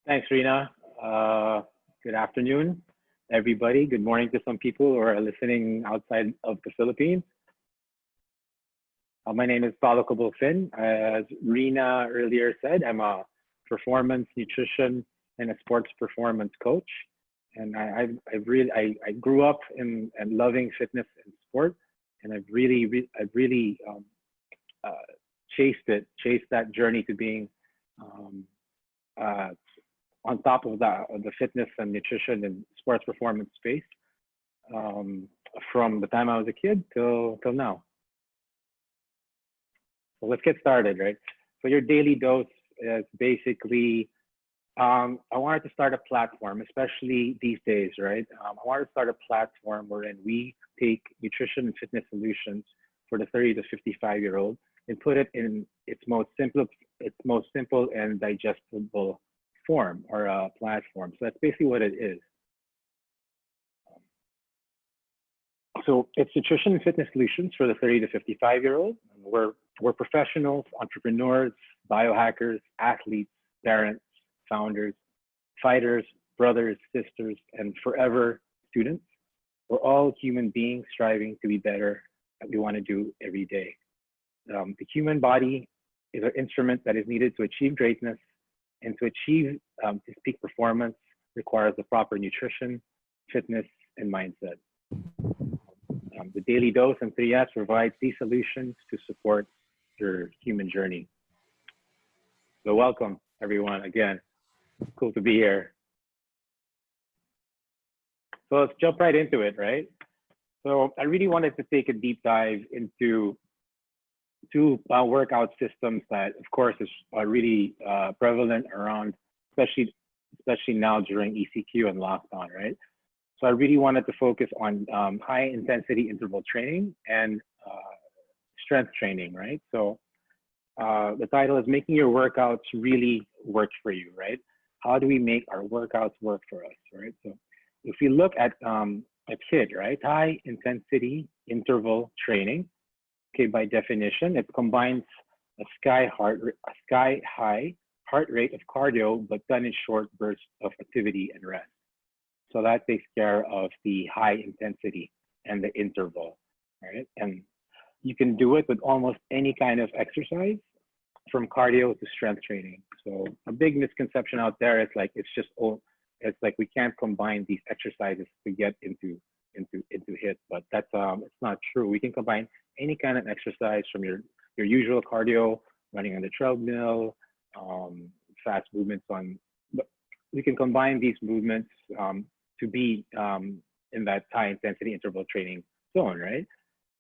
Thanks, Rena. Good afternoon, everybody. Good morning to some people who are listening outside of the Philippines. My name is Paulo Cabolfin. As Rena earlier said, I'm a performance nutrition and a sports performance coach. And I grew up in and loving fitness and sport, and I've really chased that journey to being uh, on top of the fitness and nutrition and sports performance space um, from the time I was a kid till now. So let's get started, right? So your daily dose is basically, I wanted to start a platform, especially these days, right? I wanted to start a platform wherein we take nutrition and fitness solutions for the 30 to 55-year-old and put it in its most simple and digestible form or platform. So that's basically what it is. So it's nutrition and fitness solutions for the 30 to 55-year-old. We're professionals, entrepreneurs, biohackers, athletes, parents, founders, fighters, brothers, sisters, and forever students. We're all human beings striving to be better at what we want to do every day. The human body is an instrument that is needed to achieve greatness, and to achieve this peak performance requires the proper nutrition, fitness, and mindset. The Daily Dose and 3S provides these solutions to support your human journey. So welcome, everyone, again. Cool to be here. So let's jump right into it, right? So I really wanted to take a deep dive into two workout systems that, of course, is really prevalent around, especially now during ECQ and lockdown, right? So I really wanted to focus on high intensity interval training and strength training, right? So the title is Making Your Workouts Really Work for You, right? How do we make our workouts work for us, right? So if we look at HIIT, right? High intensity interval training. Okay, by definition, it combines a sky high heart rate of cardio, but done in short bursts of activity and rest. So that takes care of the high intensity and the interval, right? And you can do it with almost any kind of exercise, from cardio to strength training. So a big misconception out there is like it's like we can't combine these exercises to get into HIIT, but that's it's not true. We can combine any kind of exercise from your usual cardio, running on the treadmill, fast movements on. But we can combine these movements to be in that high intensity interval training zone, right?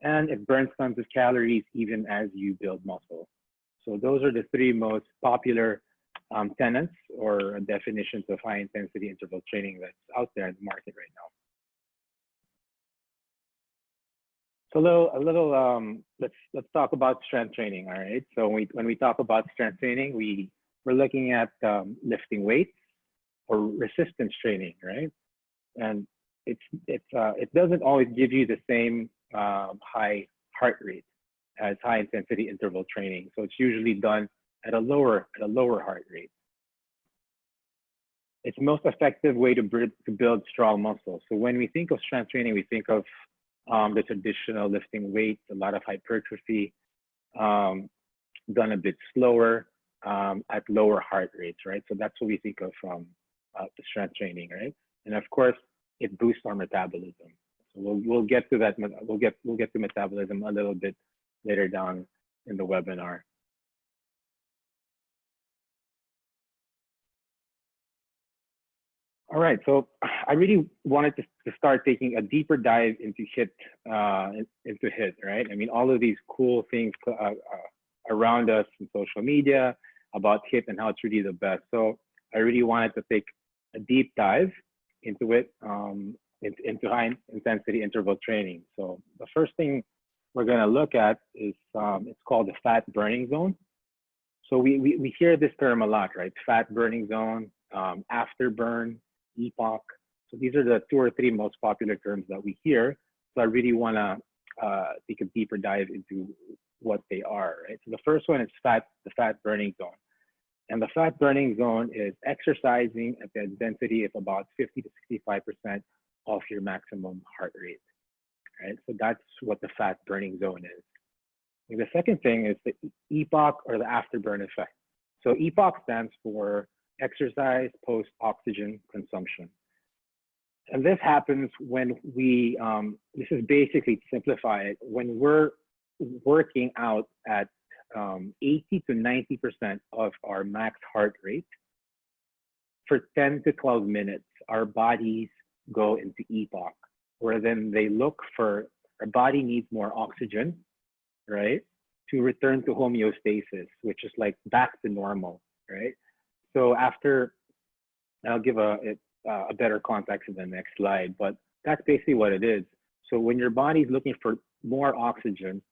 And it burns tons of calories even as you build muscle. So those are the three most popular tenets or definitions of high intensity interval training that's out there in the market right now. So let's talk about strength training. All right. So when we talk about strength training, we're looking at lifting weights or resistance training, right? And it doesn't always give you the same high heart rate as high intensity interval training. So it's usually done at a lower heart rate. It's the most effective way to build strong muscle. So when we think of strength training, we think of the traditional lifting weights, a lot of hypertrophy, done a bit slower at lower heart rates, right? So that's what we think of from the strength training, right? And of course, it boosts our metabolism. So we'll get to that. We'll get to metabolism a little bit later down in the webinar. All right, so I really wanted to start taking a deeper dive into HIIT, right? I mean, all of these cool things around us in social media about HIIT and how it's really the best. So I really wanted to take a deep dive into it, into high intensity interval training. So the first thing we're gonna look at is, it's called the fat burning zone. So we hear this term a lot, right? Fat burning zone, afterburn, epoch. So these are the 2 or 3 most popular terms that we hear. So I really want to take a deeper dive into what they are, right? So the first one is the fat burning zone. And the fat burning zone is exercising at the intensity of about 50 to 65% of your maximum heart rate, right? So that's what the fat burning zone is. And the second thing is the EPOC, or the afterburn effect. So EPOC stands for exercise post-oxygen consumption. And this happens when we, this is basically, to simplify it, when we're working out at 80 to 90% of our max heart rate for 10 to 12 minutes, our bodies go into EPOC, where then they look for, our body needs more oxygen, right, to return to homeostasis, which is like back to normal, right? So after, I'll give a better context in the next slide, but that's basically what it is. So when your body's looking for more oxygen,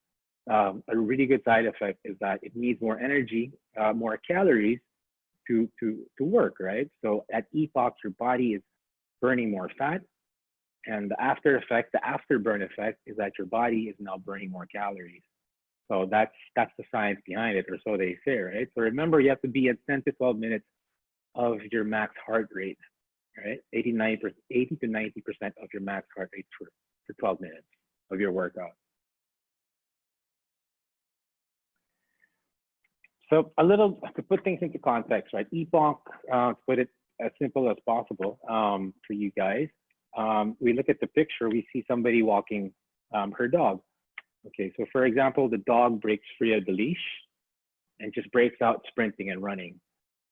a really good side effect is that it needs more energy, more calories to work, right? So at EPOC, your body is burning more fat, and the after effect, the afterburn effect, is that your body is now burning more calories. So that's the science behind it, or so they say, right? So remember, you have to be at 10 to 12 minutes of your max heart rate, right? 80 to 90% of your max heart rate for 12 minutes of your workout. So a little, to put things into context, right? EPOC, to put it as simple as possible for you guys, we look at the picture, we see somebody walking her dog. Okay, so for example, the dog breaks free of the leash and just breaks out sprinting and running.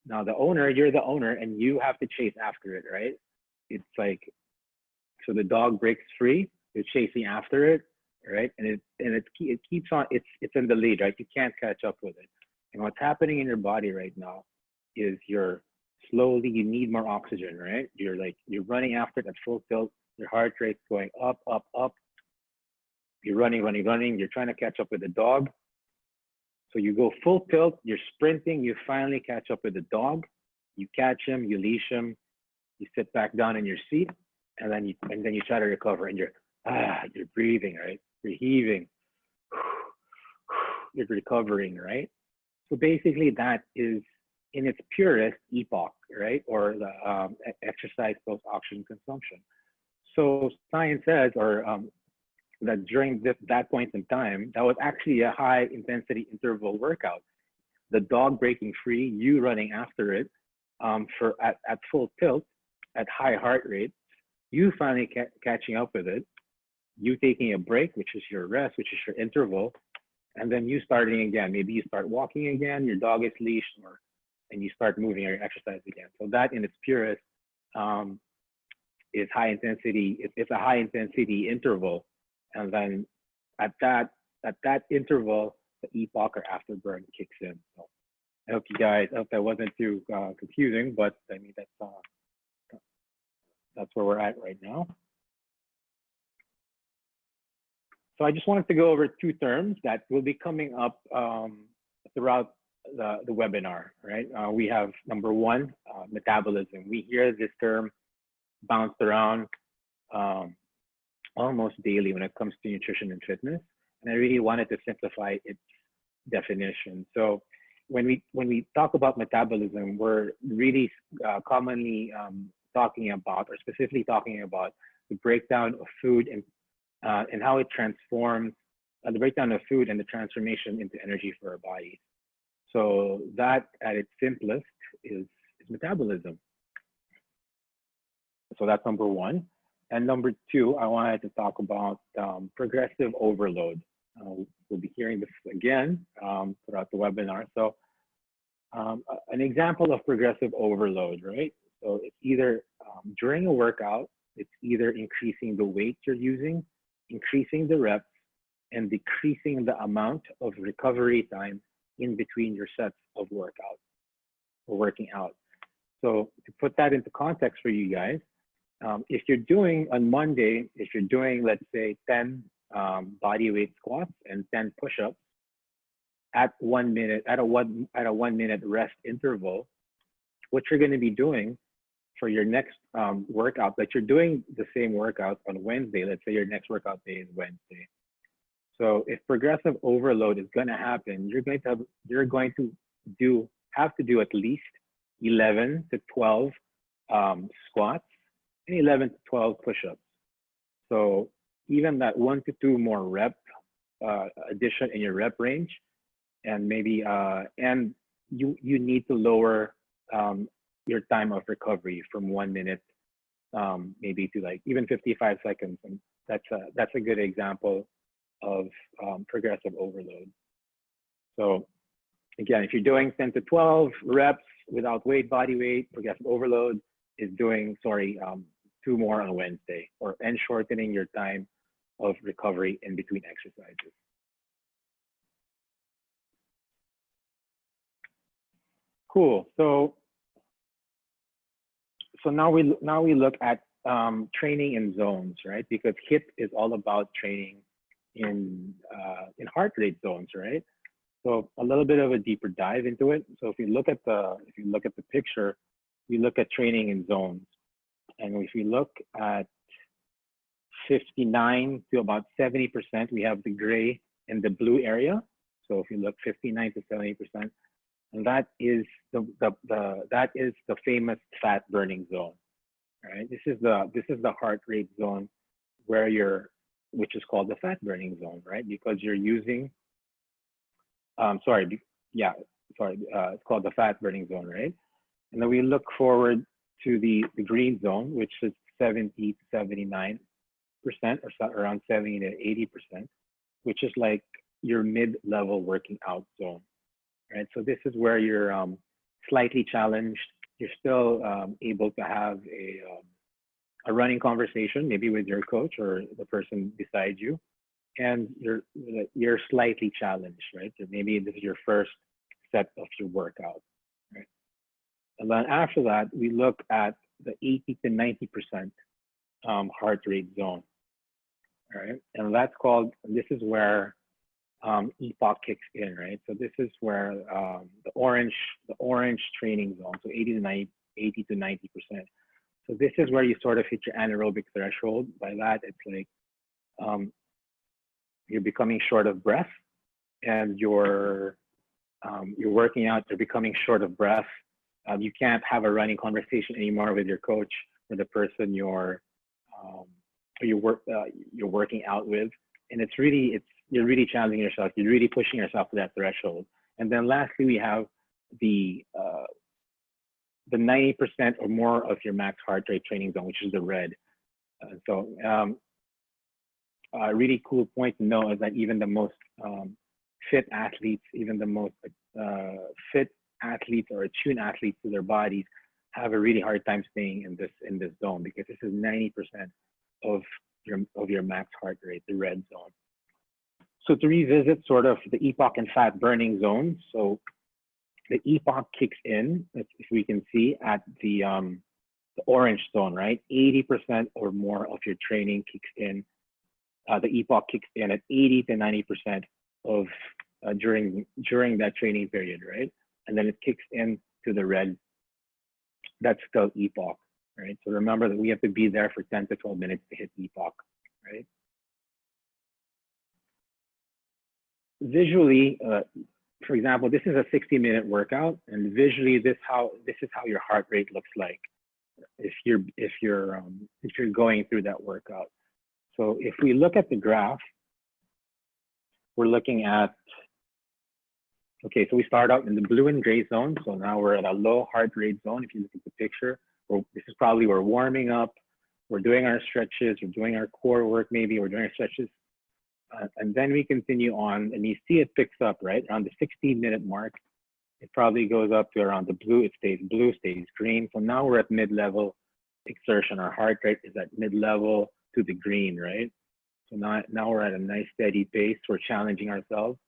Now the owner, you're the owner, and you have to chase after it, right? It's like, so the dog breaks free, you're chasing after it, right? And it keeps on, it's in the lead, right? You can't catch up with it. And what's happening in your body right now is you're slowly, you need more oxygen, right? You're running after it at full tilt, your heart rate's going up, up, up. You're running, you're trying to catch up with the dog. So you go full tilt, you're sprinting, you finally catch up with the dog, you catch him, you leash him, you sit back down in your seat, and then you try to recover, and you're breathing, right? You're heaving, you're recovering, right? So basically that is in its purest EPOC, right? Or the exercise post-oxygen consumption. So science says, or that during that point in time, that was actually a high intensity interval workout. The dog breaking free, you running after it at full tilt, at high heart rate, you finally catching up with it, you taking a break, which is your rest, which is your interval, and then you starting again. Maybe you start walking again, your dog is leashed, and you start moving or exercise again. So that in its purest is high intensity. It's a high intensity interval. And then at that interval, the EPOC or afterburn kicks in. So I hope that wasn't too confusing, but I mean, that's where we're at right now. So I just wanted to go over two terms that will be coming up throughout the webinar, right? We have number one, metabolism. We hear this term bounced around almost daily when it comes to nutrition and fitness, and I really wanted to simplify its definition. So when we talk about metabolism, we're really commonly talking about, or specifically talking about, the breakdown of food and how it transforms, the breakdown of food and the transformation into energy for our bodies. So that at its simplest is metabolism. So that's number one. And number two, I wanted to talk about progressive overload. We'll be hearing this again throughout the webinar. So an example of progressive overload, right? So it's either during a workout, it's either increasing the weight you're using, increasing the reps, and decreasing the amount of recovery time in between your sets of workout or working out. So to put that into context for you guys, if you're doing on Monday, if you're doing, let's say 10 body weight squats and 10 push-ups at 1 minute, at a 1 minute rest interval, what you're going to be doing for your next workout, like you're doing the same workout on Wednesday, let's say your next workout day is Wednesday. So if progressive overload is going to happen, you're going to do have to do at least 11 to 12 squats and 11 to 12 push-ups. So even that 1 to 2 more rep addition in your rep range, and maybe and you need to lower your time of recovery from 1 minute maybe to like even 55 seconds, and that's a good example of progressive overload. So again, if you're doing 10 to 12 reps without body weight, progressive overload is doing 2 more on Wednesday, and shortening your time of recovery in between exercises. Cool. So now we look at training in zones, right? Because HIIT is all about training in heart rate zones, right? So a little bit of a deeper dive into it. So if you look at the picture, we look at training in zones, and if we look at 59 to about 70%, we have the gray and the blue area. So if you look 59 to 70%, and that is the famous fat burning zone, right? This is the heart rate zone which is called the fat burning zone, right? Because you're using, it's called the fat burning zone, right? And then we look forward to the green zone, which is 70 to 79%, or around 70 to 80%, which is like your mid-level working out zone, right? So this is where you're slightly challenged. You're still able to have a running conversation, maybe with your coach or the person beside you, and you're slightly challenged, right? So maybe this is your first set of your workout, right? And then after that, we look at the 80 to 90% heart rate zone, all right? And this is where EPOC kicks in, right? So this is where the orange training zone, so 80 to 90%. So this is where you sort of hit your anaerobic threshold. By that, it's like you're becoming short of breath, and you're working out. You're becoming short of breath. You can't have a running conversation anymore with your coach or the person you're working out with, and you're really challenging yourself. You're really pushing yourself to that threshold. And then lastly, we have the 90% or more of your max heart rate training zone, which is the red. A really cool point to know is that even the most fit athletes, or attuned athletes to their bodies, have a really hard time staying in this zone, because this is 90% of your max heart rate, the red zone. So to revisit sort of the EPOC and fat burning zones, so the EPOC kicks in, if we can see, at the orange zone, right? 80% or more of your training kicks in. The EPOC kicks in at 80 to 90% of during that training period, right? And then it kicks in to the red. That's still EPOC, right? So remember that we have to be there for 10 to 12 minutes to hit EPOC, right? Visually, for example, this is a 60-minute workout, and visually, this is how your heart rate looks like if you're going through that workout. So if we look at the graph, we're looking at, okay, so we start out in the blue and gray zone. So now we're at a low heart rate zone. If you look at the picture, this is probably we're warming up, we're doing our stretches, we're doing our core work, maybe we're doing our stretches. And then we continue on, and you see it picks up, right? Around the 16-minute mark, it probably goes up to around the blue, it stays blue, stays green. So now we're at mid-level exertion. Our heart rate is at mid-level to the green, right? So now we're at a nice steady pace. We're challenging ourselves.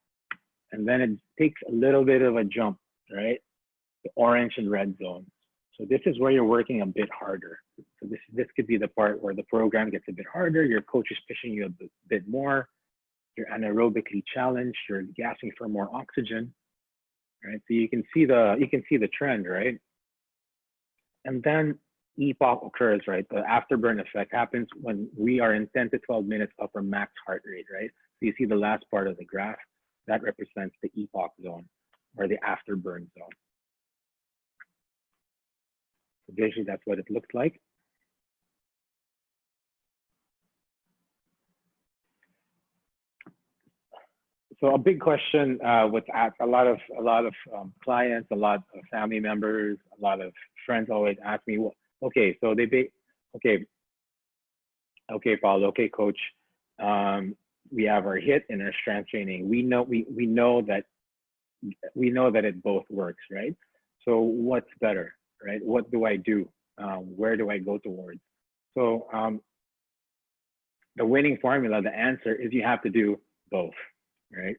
And then it takes a little bit of a jump, right? The orange and red zones. So this is where you're working a bit harder. So this could be the part where the program gets a bit harder. Your coach is pushing you a bit more. You're anaerobically challenged. You're gasping for more oxygen, right? So you can see the trend, right? And then EPOC occurs, right? The afterburn effect happens when we are in 10 to 12 minutes of our max heart rate, right? So you see the last part of the graph that represents the EPOC zone, or the afterburn zone. So visually, that's what it looks like. So a big question with a lot of clients, a lot of family members, a lot of friends always ask me, well, okay, so okay, Paul, okay, coach, we have our HIIT and our strength training. We know that it both works, right? So what's better, right? What do I do? Where do I go towards? So the winning formula, the answer is you have to do both, right?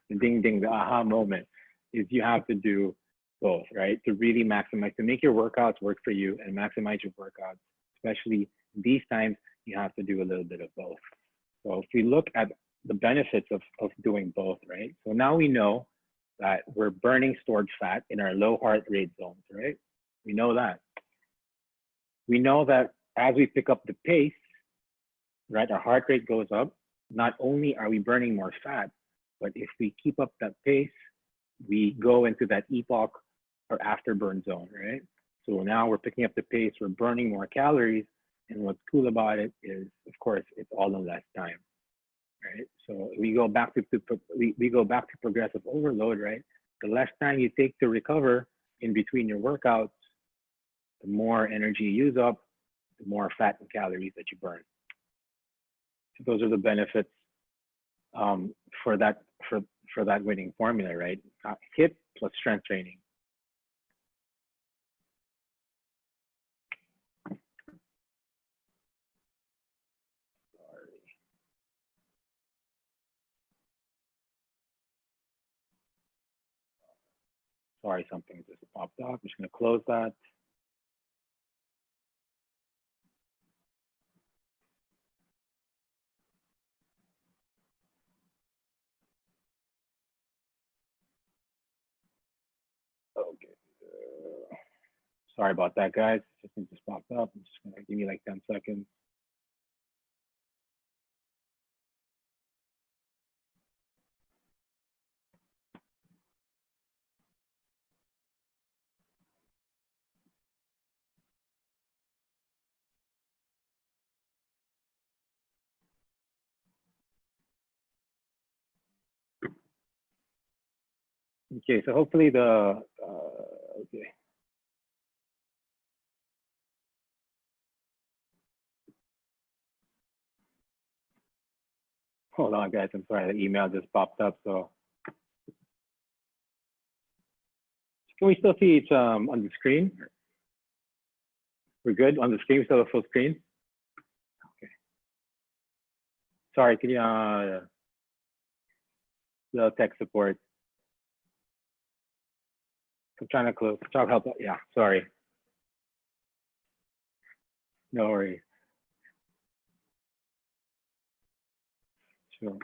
The ding ding, the aha moment is you have to do both, right? To really maximize, to make your workouts work for you and maximize your workouts, especially these times, you have to do a little bit of both. So if we look at the benefits of doing both, right? So now we know that we're burning stored fat in our low heart rate zones, right? We know that. We know that as we pick up the pace, right, our heart rate goes up. Not only are we burning more fat, but if we keep up that pace, we go into that epoch or afterburn zone, right? So now we're picking up the pace, we're burning more calories, and what's cool about it is, of course, it's all in less time, right? So we go back to progressive overload, right? The less time you take to recover in between your workouts, the more energy you use up, the more fat and calories that you burn. So those are the benefits for that winning formula, right? HIIT plus strength training. Sorry, something just popped up. I'm just going to close that. Okay. Sorry about that, guys. Something just popped up. I'm just going to give me like 10 seconds. Okay, so hopefully okay. Hold on, guys. I'm sorry, the email just popped up. So can we still see each on the screen? We're good on the screen. We still have full screen. Okay. Sorry, can you the tech support? I'm trying to close. Talk help. Yeah, sorry. No worries. Sure.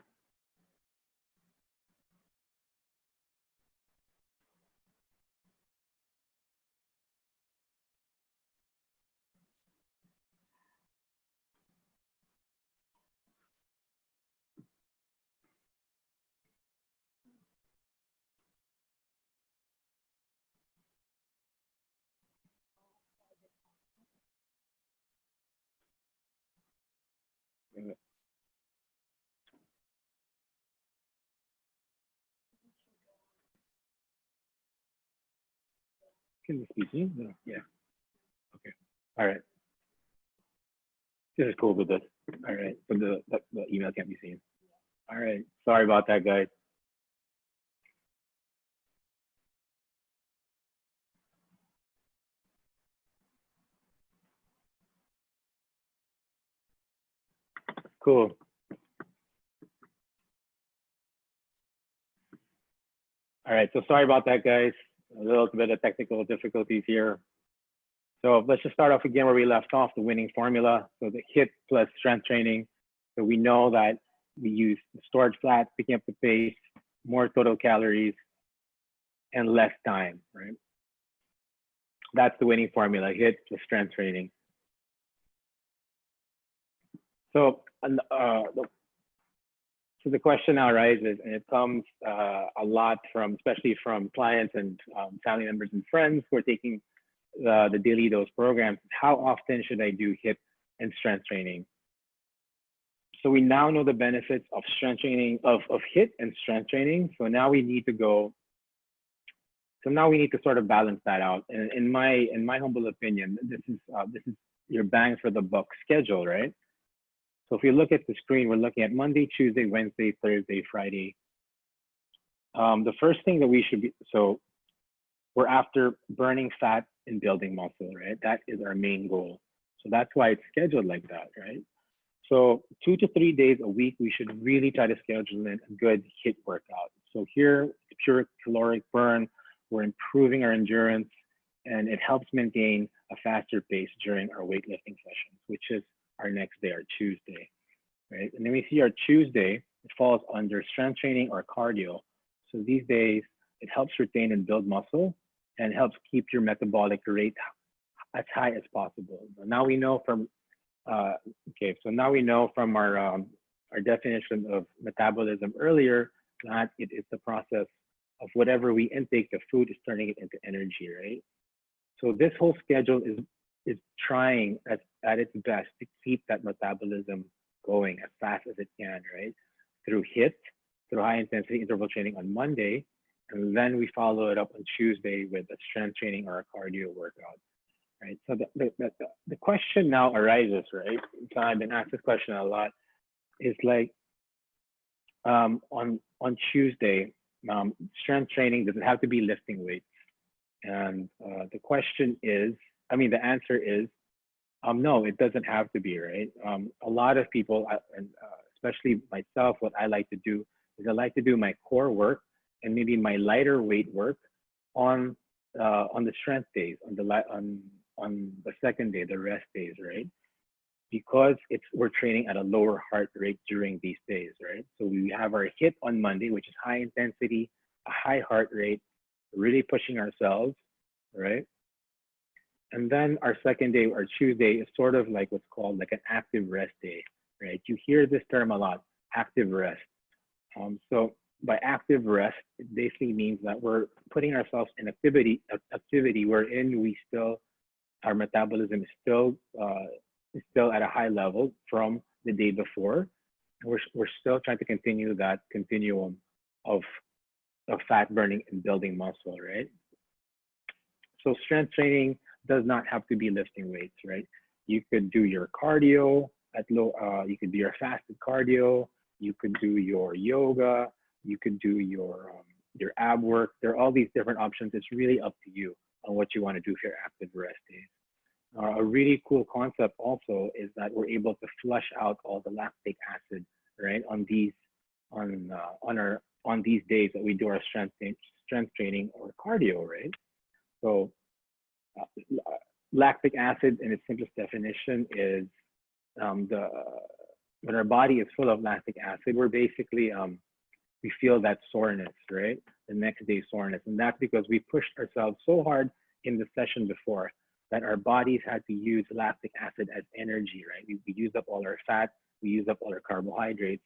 Can this be seen? No. Yeah. Okay. All right. This is cool with this. All right. But the email can't be seen. All right. Sorry about that, guys. Cool. All right. So sorry about that, guys. A little bit of technical difficulties here. So let's just start off again where we left off, the winning formula. So the HIIT plus strength training. So we know that we use stored fat, picking up the pace, more total calories, and less time, right? That's the winning formula, HIIT plus strength training. So, so the question now arises, and it comes a lot from, especially from clients and family members and friends who are taking the daily dose programs, how often should I do HIIT and strength training? So we now know the benefits of strength training, of HIIT and strength training. So now we need to go. So now we need to sort of balance that out. And in my humble opinion, this is your bang for the buck schedule, right? So if you look at the screen, we're looking at Monday, Tuesday, Wednesday, Thursday, Friday. The first thing that we should be, so we're after burning fat and building muscle, right? That is our main goal. So that's why it's scheduled like that, right? So 2 to 3 days a week, we should really try to schedule in a good HIIT workout. So here, pure caloric burn, we're improving our endurance, and it helps maintain a faster pace during our weightlifting sessions, which is our next day, our Tuesday, right? And then we see our Tuesday, it falls under strength training or cardio. So these days, it helps retain and build muscle and helps keep your metabolic rate as high as possible. Now we know from, so now we know from our definition of metabolism earlier that it is the process of whatever we intake the food is turning it into energy, right? So this whole schedule is trying at its best to keep that metabolism going as fast as it can, right? Through HIIT, through high intensity interval training on Monday, and then we follow it up on Tuesday with a strength training or a cardio workout, right? So the question now arises, right? So I've been asked this question a lot. Is like on Tuesday, strength training, does it have to be lifting weights? And the question is, the answer is, no, it doesn't have to be, right? A lot of people, and especially myself, what I like to do is I like to do my core work and maybe my lighter weight work on the strength days, on the second day, the rest days, right? Because we're training at a lower heart rate during these days, right? So we have our HIIT on Monday, which is high intensity, a high heart rate, really pushing ourselves, right? And then our second day, our Tuesday, is sort of like what's called like an active rest day, right? You hear this term a lot, active rest. So by active rest, it basically means that we're putting ourselves in activity wherein our metabolism is still at a high level from the day before. We're still trying to continue that continuum of fat burning and building muscle, right? So strength training does not have to be lifting weights, right? You could do your cardio at low, you could do your fasted cardio, you could do your yoga, you could do your ab work. There are all these different options. It's really up to you on what you want to do for your active rest days. A really cool concept also is that we're able to flush out all the lactic acid, right, on these days that we do our strength training or cardio, right? So lactic acid, in its simplest definition, is when our body is full of lactic acid, we're basically we feel that soreness, right? The next day soreness, and that's because we pushed ourselves so hard in the session before that our bodies had to use lactic acid as energy, right? We used up all our fat, we used up all our carbohydrates,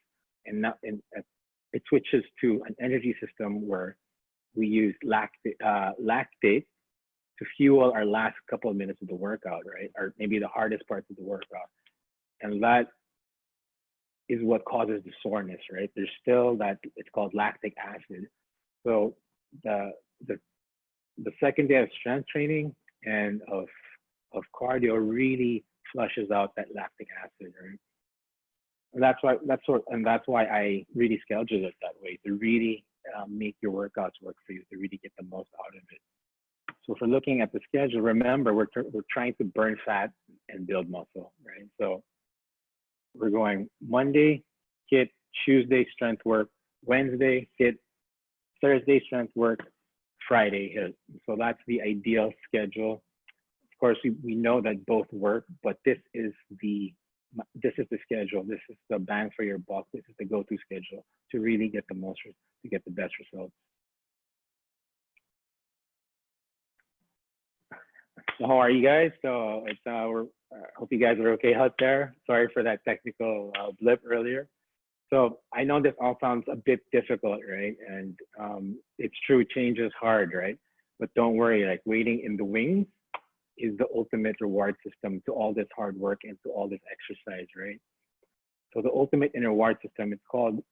and now it switches to an energy system where we use lactate to fuel our last couple of minutes of the workout, right? Or maybe the hardest parts of the workout. And that is what causes the soreness, right? There's still that, it's called lactic acid. So the second day of strength training and of cardio really flushes out that lactic acid, right? And that's why I really schedule it that way, to really make your workouts work for you, to really get the most out of it. So if we're looking at the schedule, remember we're trying to burn fat and build muscle, right? So we're going Monday, HIIT, Tuesday, strength work, Wednesday, HIIT, Thursday, strength work, Friday, HIIT. So that's the ideal schedule. Of course, we know that both work, but this is the schedule. This is the bang for your buck. This is the go-to schedule to really get the best results. So how are you guys? So it's hope you guys are okay out there. Sorry for that technical blip earlier. So I know this all sounds a bit difficult, right? And it's true, change is hard, right? But don't worry, like waiting in the wings is the ultimate reward system to all this hard work and to all this exercise, right? So the ultimate in reward system, it's called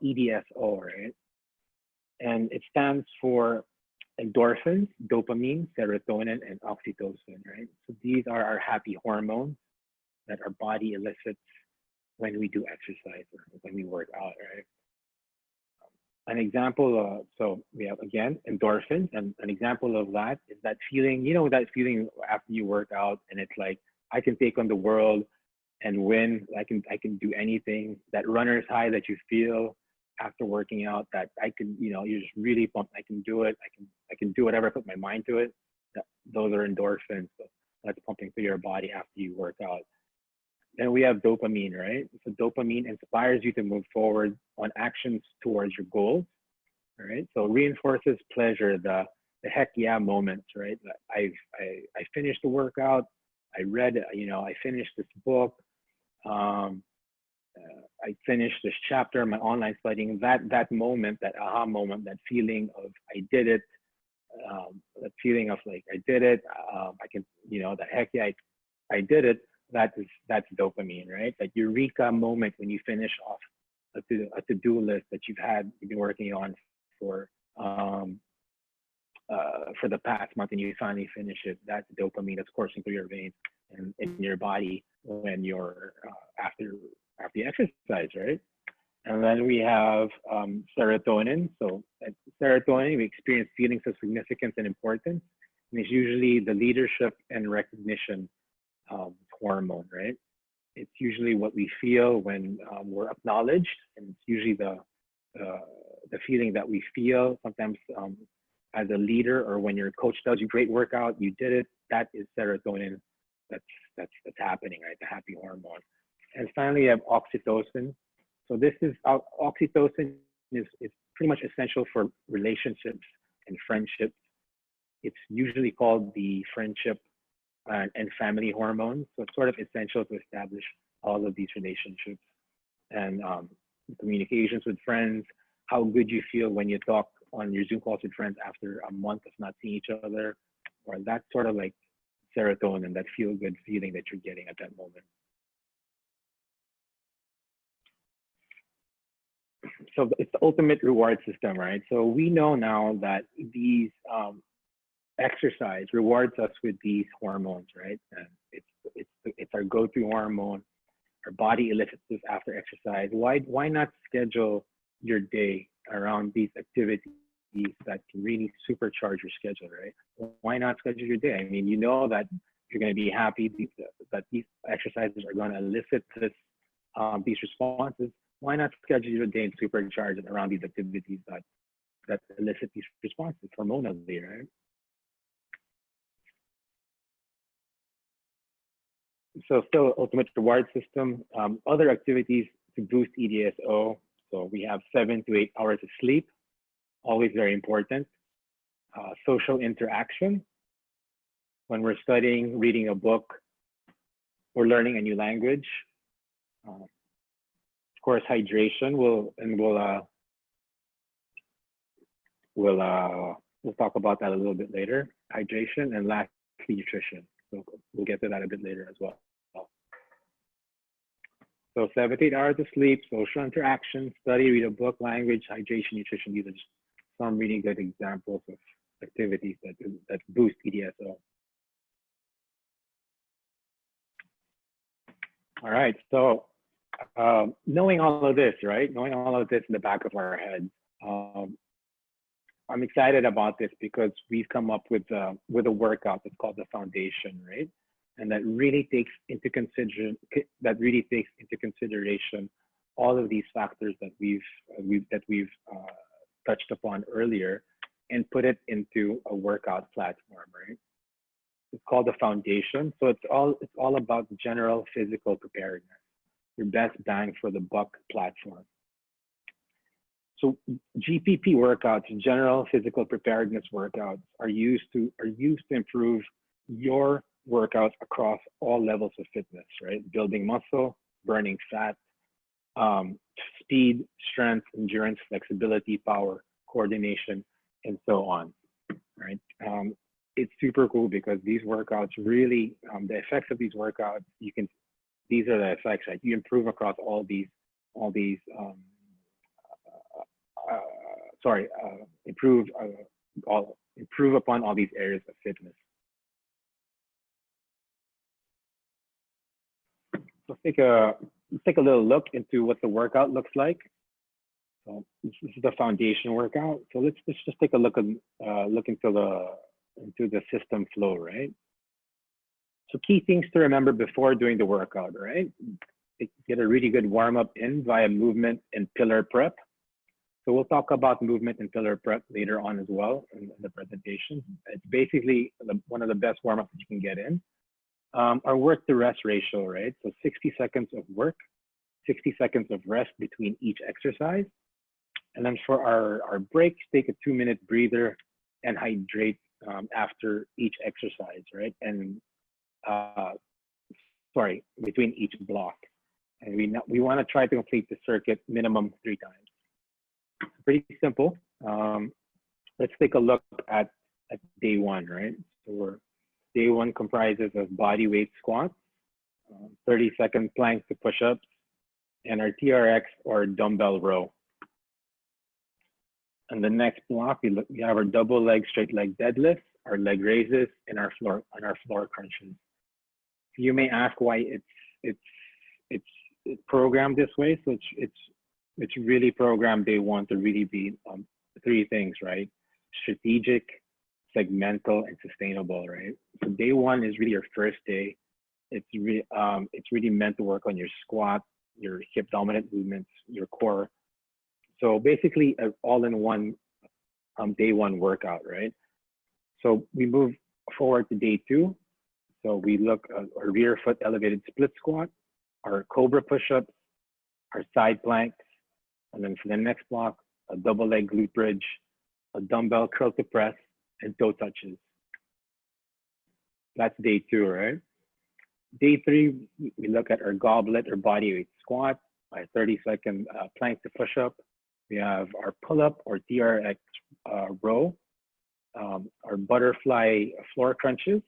EDSO, right? And it stands for endorphins, dopamine, serotonin, and oxytocin, right? So these are our happy hormones that our body elicits when we do exercise or when we work out, right? An example, so we have again endorphins, and an example of that is that feeling, that feeling after you work out, and it's like I can take on the world and win. I can do anything. That runner's high that you feel after working out, that I can, you're just really pumped. I can do it. I can do whatever I put my mind to it. Those are endorphins. So that's pumping through your body after you work out. Then we have dopamine, right? So dopamine inspires you to move forward on actions towards your goals, right? So reinforces pleasure, the heck yeah moments, right? I finished the workout, I read, I finished this book, I finished this chapter, my online studying. That moment, that aha moment, that feeling of I did it, that feeling of like I did it, I can, the heck yeah, I did it. That's dopamine, right? That eureka moment when you finish off a to-do list that you've been working on for the past month, and you finally finish it. That's dopamine that's coursing through your veins and in your body when you're after you exercise, right? And then we have serotonin. So at serotonin, we experience feelings of significance and importance, and it's usually the leadership and recognition hormone, right? It's usually what we feel when we're acknowledged, and it's usually the feeling that we feel sometimes as a leader, or when your coach tells you great workout, you did it. That is serotonin. That's happening, right? The happy hormone. And finally, you have oxytocin. So this is oxytocin is pretty much essential for relationships and friendships. It's usually called the friendship and family hormones. So it's sort of essential to establish all of these relationships and communications with friends, how good you feel when you talk on your Zoom calls with friends after a month of not seeing each other, or that sort of like serotonin, that feel good feeling that you're getting at that moment. So it's the ultimate reward system, right? So we know now that these exercise rewards us with these hormones, right? And it's our go-to hormone. Our body elicits this after exercise. Why not schedule your day around these activities that can really supercharge your schedule, right? Why not schedule your day? I mean, you know that you're going to be happy that these exercises are going to elicit these responses. Why not schedule your day and supercharge it around these activities that elicit these responses hormonally, right? So still ultimate reward system, other activities to boost EDSO. So we have 7 to 8 hours of sleep, always very important. Social interaction. When we're studying, reading a book, or learning a new language. Of course, hydration. We'll talk about that a little bit later. Hydration, and lastly, nutrition. So we'll get to that a bit later as well. So 7 to 8 hours of sleep, social interaction, study, read a book, language, hydration, nutrition. These are just some really good examples of activities that boost EDSO. All right, so knowing all of this, right? Knowing all of this in the back of our heads, I'm excited about this because we've come up with a workout that's called the foundation, right? And that really takes into consideration all of these factors that we've touched upon earlier, and put it into a workout platform, right? It's called the foundation. So it's all about general physical preparedness, your best bang for the buck platform. So GPP workouts, general physical preparedness workouts, are used to improve your workouts across all levels of fitness, right? Building muscle, burning fat, speed, strength, endurance, flexibility, power, coordination, and so on, right? it's super cool because these workouts really, the effects of these workouts, these are the effects, right? You improve across all these, improve upon all these areas of fitness. Let's take a little look into what the workout looks like. So this is the foundation workout. So let's just take a look into the system flow, right? So key things to remember before doing the workout, right? Get a really good warm up in via movement and pillar prep. So we'll talk about movement and pillar prep later on as well in the presentation. It's basically one of the best warm ups you can get in. Our work to rest ratio, right? So 60 seconds of work, 60 seconds of rest between each exercise. And then for our breaks, take a 2-minute breather and hydrate after each exercise, right? And between each block. And we want to try to complete the circuit minimum 3 times. Pretty simple. Let's take a look at day 1, right? So day 1 comprises of body weight squats, 30-second plank to push-ups, and our TRX or dumbbell row. And the next block, we have our double leg straight leg deadlifts, our leg raises, and our floor crunches. You may ask why it's programmed this way. So it's really programmed day 1 to really be 3 things, right? Strategic, segmental, and sustainable, right? So day 1 is really your first day. It's really meant to work on your squat, your hip dominant movements, your core. So basically, an all-in-one day 1 workout, right? So we move forward to day 2. So we look at our rear foot elevated split squat, our cobra push-ups, our side planks, and then for the next block, a double leg glute bridge, a dumbbell curl to press, and toe touches. That's day 2, right? Day 3, we look at our goblet or body weight squat, our 30-second plank to push up. We have our pull-up or TRX row, our butterfly floor crunches,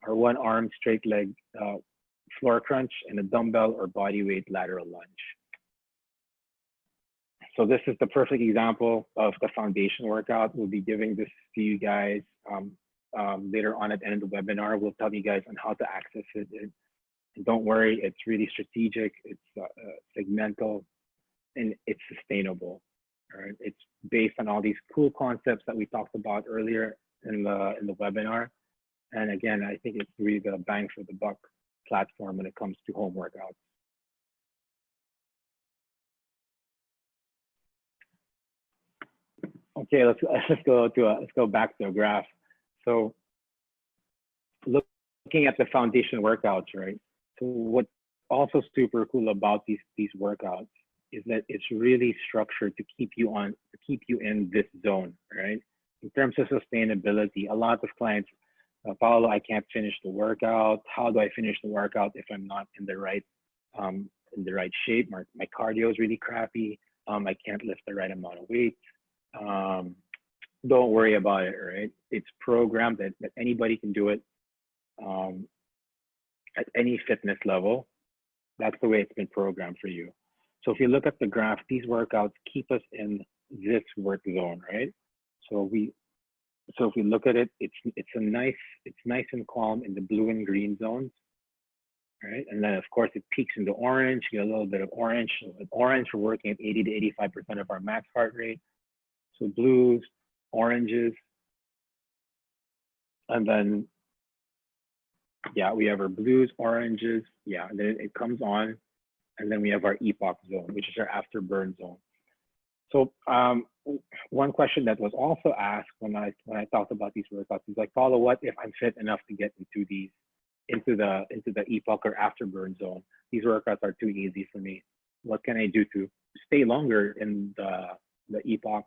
our 1-arm straight leg floor crunch, and a dumbbell or body weight lateral lunge. So this is the perfect example of the foundation workout. We'll be giving this to you guys later on at the end of the webinar. We'll tell you guys on how to access it. And don't worry, it's really strategic, it's segmental, and it's sustainable. All right? It's based on all these cool concepts that we talked about earlier in the webinar. And again, I think it's really the bang for the buck platform when it comes to home workouts. Okay, let's go back to a graph. So looking at the foundation workouts, right? So what's also super cool about these workouts is that it's really structured to keep you in this zone, right? In terms of sustainability, a lot of clients, Paulo, I can't finish the workout. How do I finish the workout if I'm not in the right shape? My cardio is really crappy. I can't lift the right amount of weight. Don't worry about it, right? It's programmed that anybody can do it at any fitness level. That's the way it's been programmed for you. So if you look at the graph, these workouts keep us in this work zone, right? So if we look at it, it's nice and calm in the blue and green zones, right? And then of course it peaks into orange. You get a little bit of orange. So with orange, we're working at 80 to 85% of our max heart rate. So blues, oranges, and then yeah, we have our blues, oranges, yeah, and then it comes on, and then we have our epoch zone, which is our afterburn zone. So one question that was also asked when I talked about these workouts is like, Paulo, what if I'm fit enough to get into the epoch or afterburn zone? These workouts are too easy for me. What can I do to stay longer in the epoch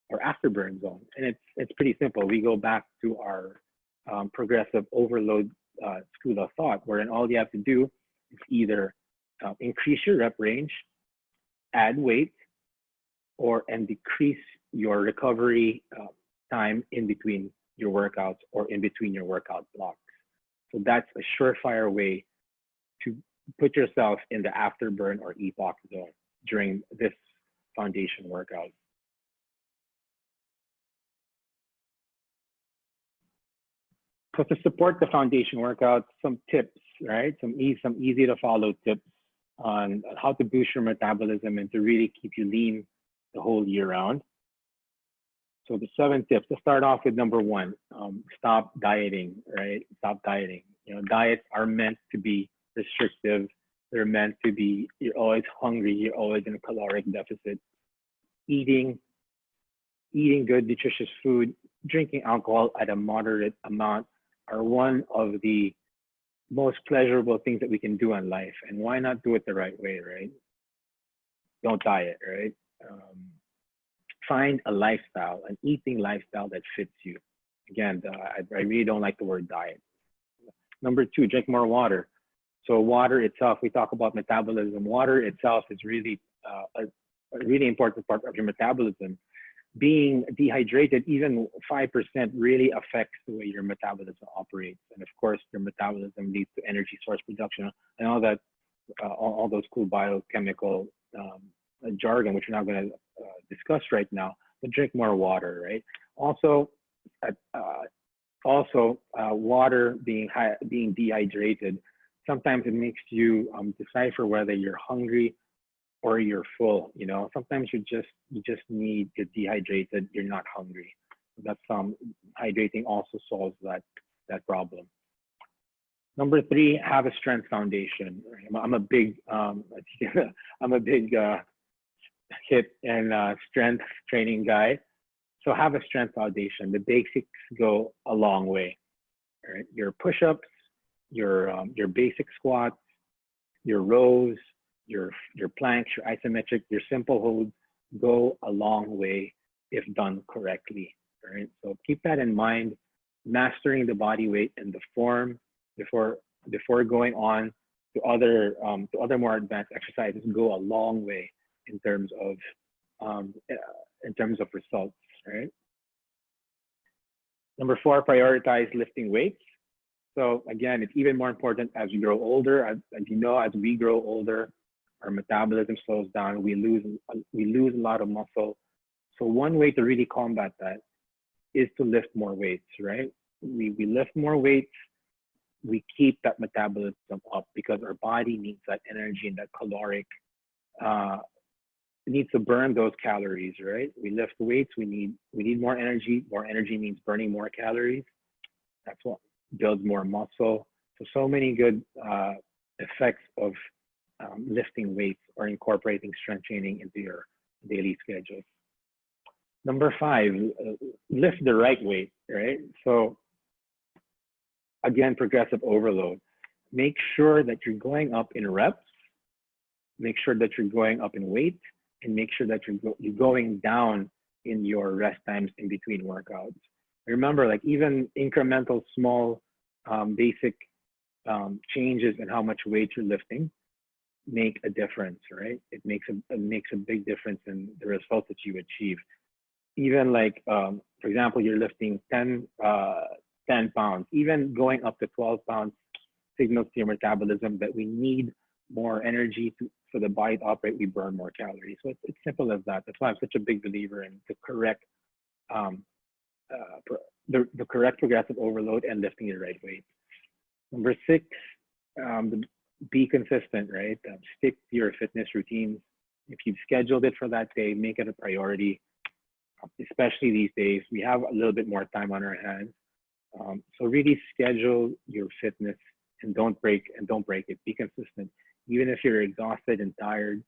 or afterburn zone? And it's pretty simple. We go back to our progressive overload school of thought, wherein all you have to do is either increase your rep range, add weight, and decrease your recovery time in between your workouts or in between your workout blocks. So that's a surefire way to put yourself in the afterburn or EPOC zone during this foundation workout. So to support the foundation workout, some tips, right? Some easy to follow tips on how to boost your metabolism and to really keep you lean the whole year round. So the 7 tips, to start off with number 1, stop dieting, right? Stop dieting. You know, diets are meant to be restrictive. They're meant to be, you're always hungry, you're always in a caloric deficit. Eating good, nutritious food, drinking alcohol at a moderate amount are one of the most pleasurable things that we can do in life. And why not do it the right way, right? Don't diet, right? Find a lifestyle, an eating lifestyle that fits you. Again, I really don't like the word diet. Number 2, drink more water. So water itself, we talk about metabolism. Water itself is really a really important part of your metabolism. Being dehydrated, even 5% really affects the way your metabolism operates. And of course, your metabolism leads to energy source production and all that, all those cool biochemical jargon, which we're not going to discuss right now, but drink more water, right? Also, water being dehydrated, sometimes it makes you decipher whether you're hungry or you're full. You know, sometimes you just need to dehydrated, you're not hungry. That's hydrating also solves that problem. Number 3, have a strength foundation. I'm a big hit and strength training guy. So have a strength foundation. The basics go a long way. Right? Your push-ups, your basic squats, your rows, your planks, your isometric, your simple holds go a long way if done correctly. Right? So keep that in mind. Mastering the body weight and the form before going on to other more advanced exercises go a long way in terms of results. Right. Number 4, prioritize lifting weights. So again, it's even more important as we grow older. As you know, as we grow older, our metabolism slows down. We lose a lot of muscle. So one way to really combat that is to lift more weights, right? We lift more weights, we keep that metabolism up because our body needs that energy and that caloric, it needs to burn those calories, right? We lift weights, we need more energy. More energy means burning more calories. That's what builds more muscle. So many good effects of lifting weights or incorporating strength training into your daily schedule. Number 5, lift the right weight, right? So again, progressive overload. Make sure that you're going up in reps, make sure that you're going up in weight, and make sure that you're going down in your rest times in between workouts. Remember, like even incremental, small, basic changes in how much weight you're lifting make a difference, right? It makes a big difference in the results that you achieve. Even like, for example, you're lifting 10 pounds, even going up to 12 pounds signals to your metabolism that we need more energy for the body to operate, we burn more calories. So it's simple as that. That's why I'm such a big believer in the correct correct progressive overload and lifting the right weight. Number 6, be consistent, right? Stick to your fitness routines. If you've scheduled it for that day, make it a priority. Especially these days, we have a little bit more time on our hands. So really schedule your fitness and don't break it. Be consistent. Even if you're exhausted and tired,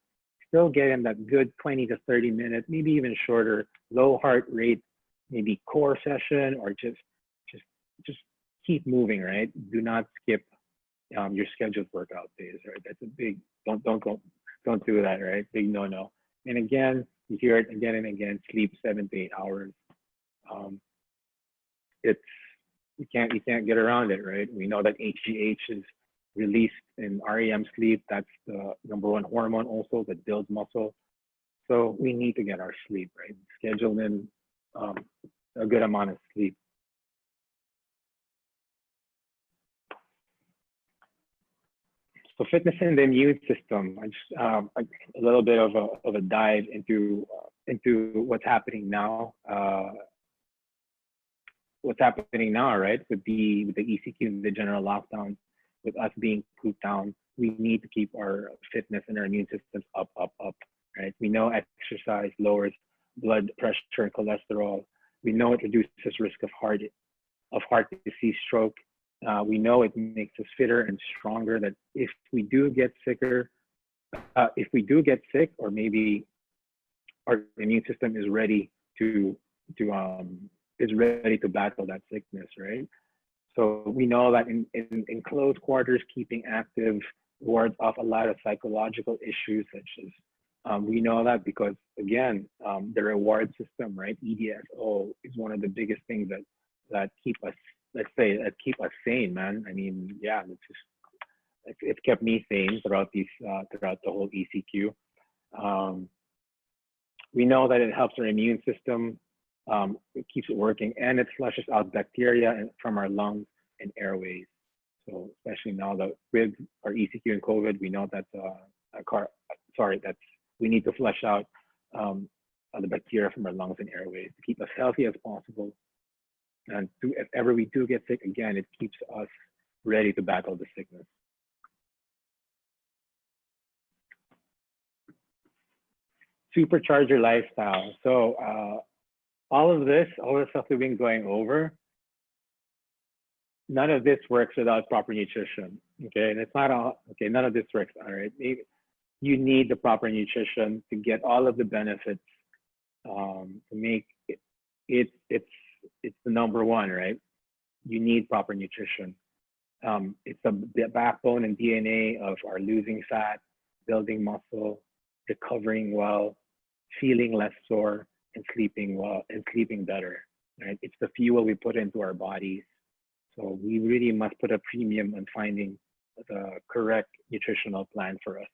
still get in that good 20 to 30 minute, maybe even shorter, low heart rate, maybe core session, or just keep moving, right? Do not skip your scheduled workout days, right? That's a big, don't do that, right? Big no. And again, you hear it again and again, sleep 7 to 8 hours. You can't get around it, right? We know that HGH is released in REM sleep. That's the #1 hormone also that builds muscle. So we need to get our sleep, right? Schedule in a good amount of sleep. So fitness and the immune system. I just a little bit of a dive into what's happening now. What's happening now, right? With the ECQ and the general lockdown, with us being cooped down, we need to keep our fitness and our immune systems up, right? We know exercise lowers blood pressure and cholesterol. We know it reduces risk of heart disease, stroke. We know it makes us fitter and stronger. That if we do get sick, or maybe our immune system is ready to battle that sickness, right? So we know that in close quarters, keeping active wards off a lot of psychological issues, such as we know that because again, the reward system, right? EDSO is one of the biggest things that keep us, keep us sane, man. I mean, yeah, it's kept me sane throughout the whole ECQ. We know that it helps our immune system. It keeps it working, and it flushes out bacteria from our lungs and airways. So especially now that with our ECQ and COVID, we know that's we need to flush out the bacteria from our lungs and airways to keep us healthy as possible. And if ever we do get sick, again, it keeps us ready to battle the sickness. Supercharge your lifestyle. So all the stuff we've been going over, none of this works without proper nutrition. Okay, and it's not all. Okay, none of this works. All right, you need the proper nutrition to get all of the benefits. To make it's the number one, right? You need proper nutrition. It's the backbone and DNA of our losing fat, building muscle, recovering well, feeling less sore, and sleeping well and sleeping better. Right? It's the fuel we put into our bodies. So we really must put a premium on finding the correct nutritional plan for us.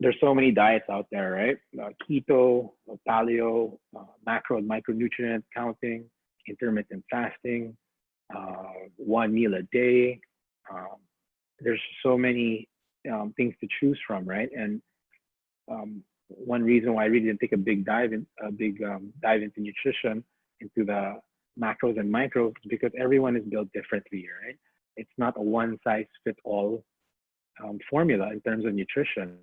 There's so many diets out there, right? Keto, paleo, macro and micronutrient counting, intermittent fasting, one meal a day. There's so many things to choose from, right? And one reason why I really didn't take a big dive into nutrition, into the macros and micros, is because everyone is built differently, right? It's not a one size fits all formula in terms of nutrition.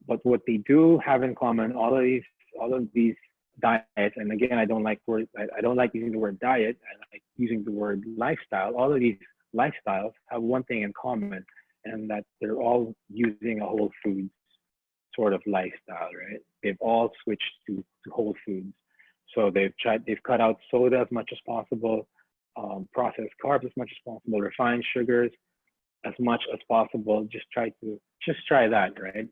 But what they do have in common, all of these diets, and again, I don't like using the word diet. I like using the word lifestyle. All of these lifestyles have one thing in common, and that they're all using a whole foods sort of lifestyle, right? They've all switched to whole foods. So they've cut out soda as much as possible, processed carbs as much as possible, refined sugars as much as possible. Just try that, right?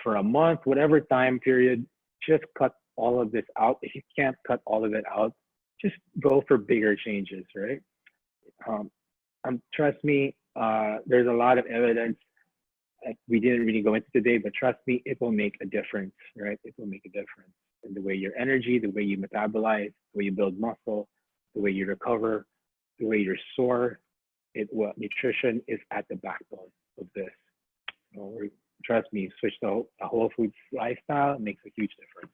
For a month, whatever time period, just cut all of this out. If you can't cut all of it out, just go for bigger changes, right? Trust me, there's a lot of evidence that we didn't really go into today, but trust me, it will make a difference, right? It will make a difference in the way your energy, the way you metabolize, the way you build muscle, the way you recover, the way you're sore. Nutrition is at the backbone of this. So trust me, switch to a whole foods lifestyle. It makes a huge difference.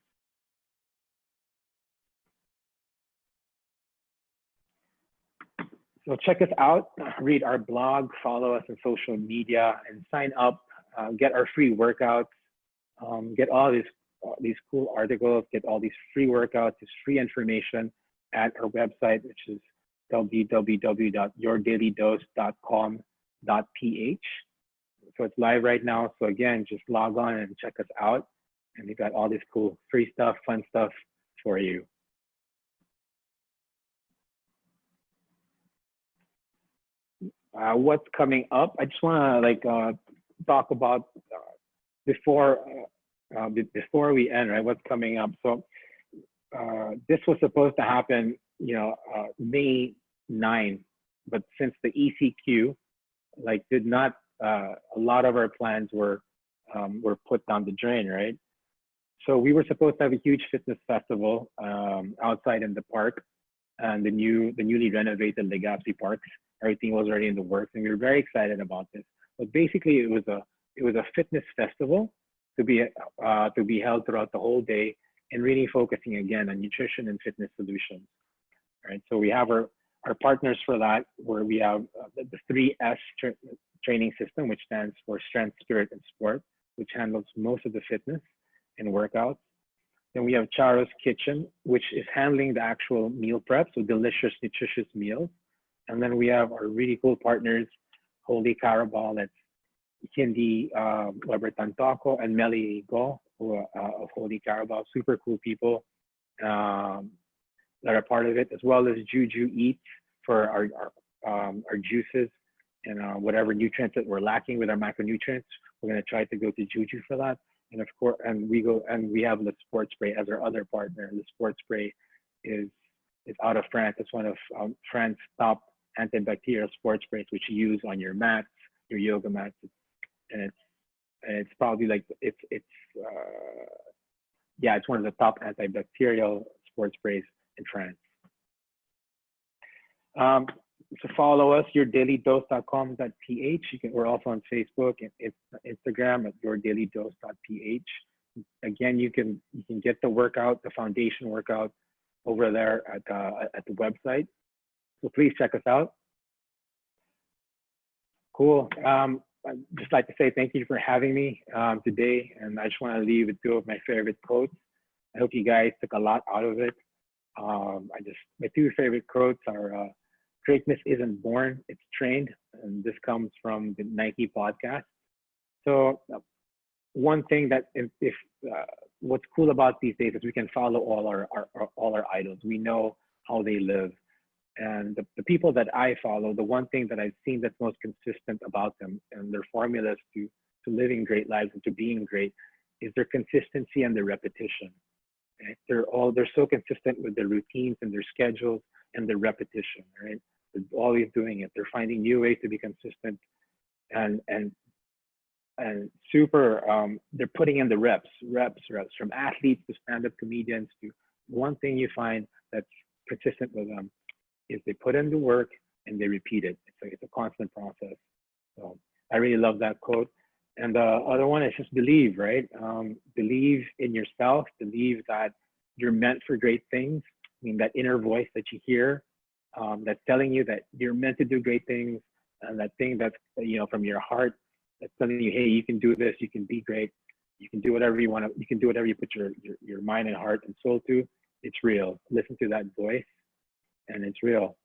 So check us out, read our blog, follow us on social media, and sign up. Get our free workouts. Get all these cool articles. Get all these free workouts, this free information at our website, which is www.yourdailydose.com.ph. So it's live right now. So again, just log on and check us out. And we got all this cool free stuff, fun stuff for you. What's coming up? I just want to talk about before we end, right? What's coming up? So this was supposed to happen, May 9, but since the ECQ did not, a lot of our plans were put down the drain, right? So we were supposed to have a huge fitness festival outside in the park and the newly renovated Legazpi parks. Everything was already in the works, and we were very excited about this. But basically, it was a fitness festival to be held throughout the whole day, and really focusing again on nutrition and fitness solutions. Right. So we have our partners for that, where we have the 3S training system, which stands for strength, spirit, and sport, which handles most of the fitness and workouts. Then we have Charo's Kitchen, which is handling the actual meal prep, so delicious, nutritious meals. And then we have our really cool partners, Holy Carabao, that's Hindi, Weber Tantoco, and Meli Go, of Holy Carabao, super cool people that are part of it, as well as Juju Eats for our juices and whatever nutrients that we're lacking with our macronutrients. We're going to try to go to Juju for that. And of course, we have the Sports Spray as our other partner. The Sports Spray is out of France. It's one of France's top antibacterial sports sprays, which you use on your mats, your yoga mats, and it's probably like it's one of the top antibacterial sports sprays in France. So follow us, yourdailydose.com.ph. We're also on Facebook and Instagram at yourdailydose.ph. Again, you can get the workout, the foundation workout, over there at the website. So please check us out. Cool. I'd just like to say thank you for having me today, and I just want to leave with two of my favorite quotes. I hope you guys took a lot out of it. My two favorite quotes are greatness isn't born, it's trained. And this comes from the Nike podcast. So one thing that what's cool about these days is we can follow all our idols. We know how they live. And the people that I follow, the one thing that I've seen that's most consistent about them and their formulas to living great lives and to being great is their consistency and their repetition. Right? They're so consistent with their routines and their schedules and their repetition, right? They're always doing it. They're finding new ways to be consistent and super, they're putting in the reps from athletes to stand-up comedians. To one thing you find that's consistent with them is they put in the work and they repeat it. It's a constant process. So I really love that quote. And the other one is just believe, right? Believe in yourself, believe that you're meant for great things. I mean, that inner voice that you hear that's telling you that you're meant to do great things, and that thing that's, from your heart that's telling you, hey, you can do this, you can be great, you can do whatever you want to, you can do whatever you put your mind and heart and soul to. It's real. Listen to that voice, and it's real.